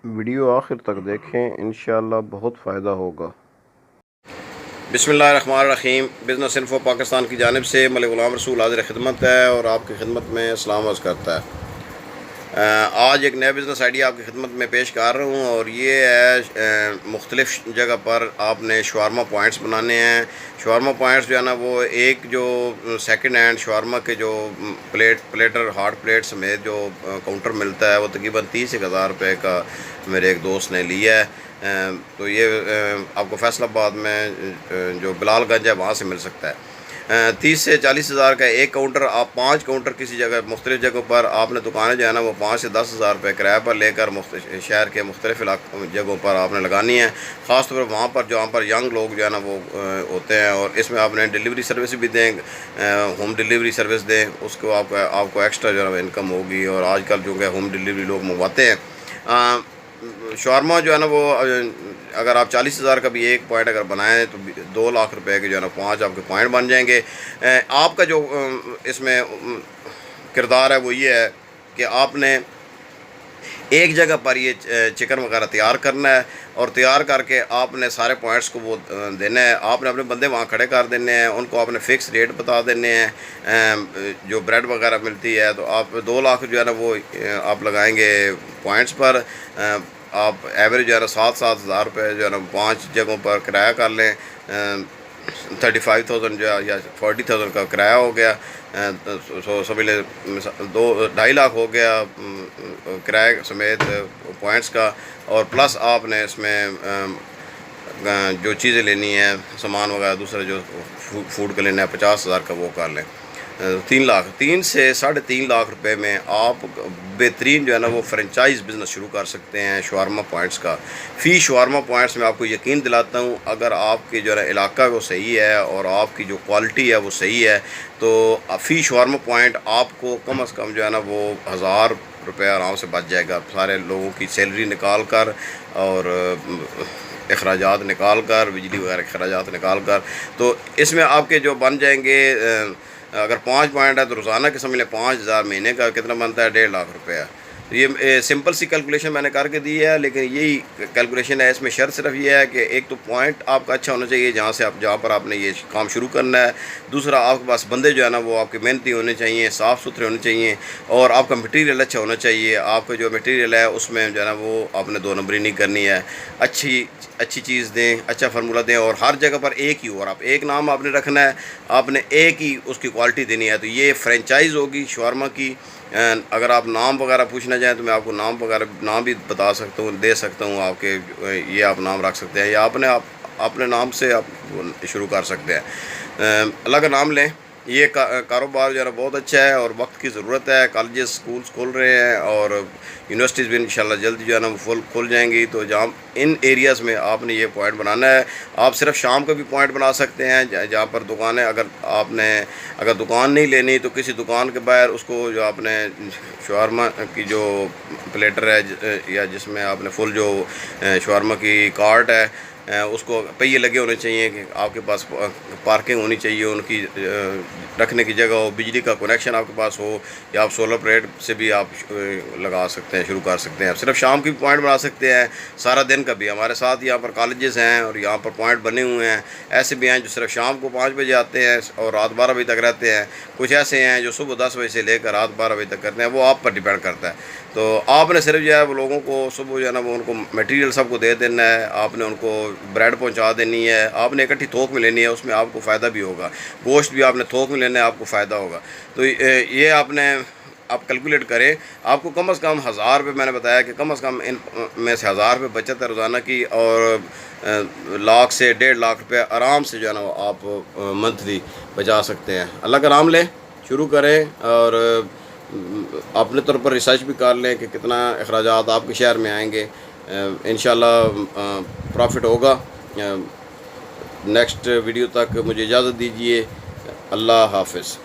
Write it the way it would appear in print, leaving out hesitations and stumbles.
Video آخر تک دیکھیں، انشاءاللہ بہت فائدہ ہوگا۔ بسم اللہ الرحمن الرحیم۔ بزنس انفو پاکستان کی جانب سے ملک غلام رسول حاضر خدمت ہے اور آپ کی خدمت میں سلام عرض کرتا ہے۔ آج ایک نیا بزنس آئیڈیا آپ کی خدمت میں پیش کر رہا ہوں اور یہ ہے مختلف جگہ پر آپ نے شاورما پوائنٹس بنانے ہیں۔ شاورما پوائنٹس جو ہے نا وہ ایک جو سیکنڈ ہینڈ شاورما کے جو پلیٹر ہارڈ پلیٹ سمیت جو کاؤنٹر ملتا ہے وہ تقریباً 30,000 روپے کا میرے ایک دوست نے لیا ہے۔ تو یہ آپ کو فیصل آباد میں جو بلال گنج ہے وہاں سے مل سکتا ہے۔ 30 سے 40,000 کا ایک کاؤنٹر، آپ 5 کاؤنٹر کسی جگہ مختلف جگہوں پر آپ نے دکانیں جو ہے نا وہ 5 سے 10,000 روپے کرایہ پر لے کر شہر کے مختلف جگہوں پر آپ نے لگانی ہے، خاص طور پر وہاں پر جہاں پر ینگ لوگ جو ہے نا وہ ہوتے ہیں، اور اس میں آپ نے ڈیلیوری سروس بھی دیں، ہوم ڈیلیوری سروس دیں، اس کو آپ کو ایکسٹرا جو ہے نا انکم ہوگی۔ اور آج کل جو کہ ہوم ڈیلیوری لوگ منگواتے ہیں۔ شاورما جو ہے نا وہ اگر آپ 40,000 کا بھی ایک پوائنٹ اگر بنائیں تو 2 لاکھ روپے کے جو ہے نا 5 آپ کے پوائنٹ بن جائیں گے۔ آپ کا جو اس میں کردار ہے وہ یہ ہے کہ آپ نے ایک جگہ پر یہ چکن وغیرہ تیار کرنا ہے اور تیار کر کے آپ نے سارے پوائنٹس کو وہ دینا ہے۔ آپ نے اپنے بندے وہاں کھڑے کر دینے ہیں، ان کو آپ نے فکس ریٹ بتا دینے ہیں۔ جو بریڈ وغیرہ ملتی ہے تو آپ 2 لاکھ جو ہے نا وہ آپ لگائیں گے پوائنٹس پر۔ آپ ایوریج جو ہے نا 7,000 روپے جو ہے نا 5 جگہوں پر کرایہ کر لیں، 35,000 جو ہے یا 40,000 کا کرایہ ہو گیا، سمجھ لیں 2.5 لاکھ ہو گیا کرایہ سمیت پوائنٹس کا، اور پلس آپ نے اس میں جو چیزیں لینی ہیں سامان وغیرہ دوسرے جو فوڈ کا لینا ہے 50,000 کا وہ کر لیں۔ 3 سے 3.5 لاکھ روپے میں آپ بہترین جو ہے نا وہ فرنچائز بزنس شروع کر سکتے ہیں شاورما پوائنٹس کا۔ فی شاورما پوائنٹس میں آپ کو یقین دلاتا ہوں، اگر آپ کی جو ہے نا علاقہ وہ صحیح ہے اور آپ کی جو کوالٹی ہے وہ صحیح ہے تو فی شاورما پوائنٹ آپ کو کم از کم جو ہے نا وہ 1,000 روپے آرام سے بچ جائے گا، سارے لوگوں کی سیلری نکال کر اور اخراجات نکال کر، بجلی وغیرہ اخراجات نکال کر۔ تو اس میں آپ کے جو بن جائیں گے، اگر 5 پوائنٹ ہے تو روزانہ کے سمجھ لیں 5,000، مہینے کا کتنا بنتا ہے 1.5 لاکھ روپے ہے۔ یہ سمپل سی کیلکولیشن میں نے کر کے دی ہے، لیکن یہی کیلکولیشن ہے، اس میں شرط صرف یہ ہے کہ ایک تو پوائنٹ آپ کا اچھا ہونا چاہیے جہاں پر آپ نے یہ کام شروع کرنا ہے، دوسرا آپ کے پاس بندے جو ہے نا وہ آپ کے محنتی ہونے چاہیے، صاف ستھرے ہونے چاہیے، اور آپ کا مٹیریل اچھا ہونا چاہیے۔ آپ کا جو مٹیریل ہے اس میں جو ہے نا وہ آپ نے 2 نمبری نہیں کرنی ہے، اچھی چیز دیں، اچھا فارمولہ دیں، اور ہر جگہ پر ایک ہی، اور آپ ایک نام آپ نے رکھنا ہے، آپ نے ایک ہی اس کی کوالٹی دینی ہے۔ تو یہ فرنچائز ہوگی شاورما کی۔ اگر آپ نام وغیرہ پوچھنا چاہیں تو میں آپ کو نام بھی بتا سکتا ہوں، دے سکتا ہوں آپ کے، یہ آپ نام رکھ سکتے ہیں، یا اپنے نام سے آپ شروع کر سکتے ہیں۔ اللہ کا نام لیں۔ یہ کاروبار جو ہے نا بہت اچھا ہے اور وقت کی ضرورت ہے۔ کالجز سکولز کھل رہے ہیں اور یونیورسٹیز بھی انشاءاللہ جلدی جو ہے نا وہ کھل جائیں گی، تو جہاں ان ایریاز میں آپ نے یہ پوائنٹ بنانا ہے۔ آپ صرف شام کا بھی پوائنٹ بنا سکتے ہیں جہاں پر دکانیں، اگر دکان نہیں لینی تو کسی دکان کے باہر اس کو جو آپ نے شاورما کی جو پلیٹر ہے یا جس میں آپ نے فل جو شاورما کی کارٹ ہے اس کو پہیے لگے ہونے چاہیے، کہ آپ کے پاس پارکنگ ہونی چاہیے، ان کی رکھنے کی جگہ ہو، بجلی کا کنیکشن آپ کے پاس ہو، یا آپ سولر پلیٹ سے بھی آپ لگا سکتے ہیں، شروع کر سکتے ہیں۔ آپ صرف شام کی بھی پوائنٹ بنا سکتے ہیں، سارا دن کا بھی۔ ہمارے ساتھ یہاں پر کالجز ہیں اور یہاں پر پوائنٹ بنے ہوئے ہیں، ایسے بھی ہیں جو صرف شام کو 5 بجے آتے ہیں اور رات 12 بجے تک رہتے ہیں، کچھ ایسے ہیں جو صبح 10 بجے سے لے کر رات 12 بجے تک کرتے ہیں، وہ آپ پر ڈیپینڈ کرتا ہے۔ تو آپ نے صرف جو ہے وہ لوگوں کو صبح جو ہے نا وہ ان کو میٹیریل سب کو دے دینا ہے، آپ نے ان کو بریڈ پہنچا دینی ہے، آپ نے اکٹھی تھوک میں لینی ہے، اس میں آپ کو فائدہ بھی ہوگا، گوشت بھی آپ نے تھوک میں لینا ہے، آپ کو فائدہ ہوگا۔ تو یہ آپ کیلکولیٹ کریں، آپ کو کم از کم 1,000 روپے، میں نے بتایا کہ کم از کم ان میں سے 1,000 روپے بچت ہے روزانہ کی، اور لاکھ سے 1.5 لاکھ روپے آرام سے جو ہے نا وہ آپ منتھلی بچا سکتے ہیں۔ اللہ کا نام لیں، شروع کریں، اور اپنے طور پر ریسرچ بھی کر لیں کہ کتنا اخراجات آپ کے شہر میں آئیں گے، انشاءاللہ پروفٹ ہوگا۔ نیکسٹ ویڈیو تک مجھے اجازت دیجیے، اللہ حافظ۔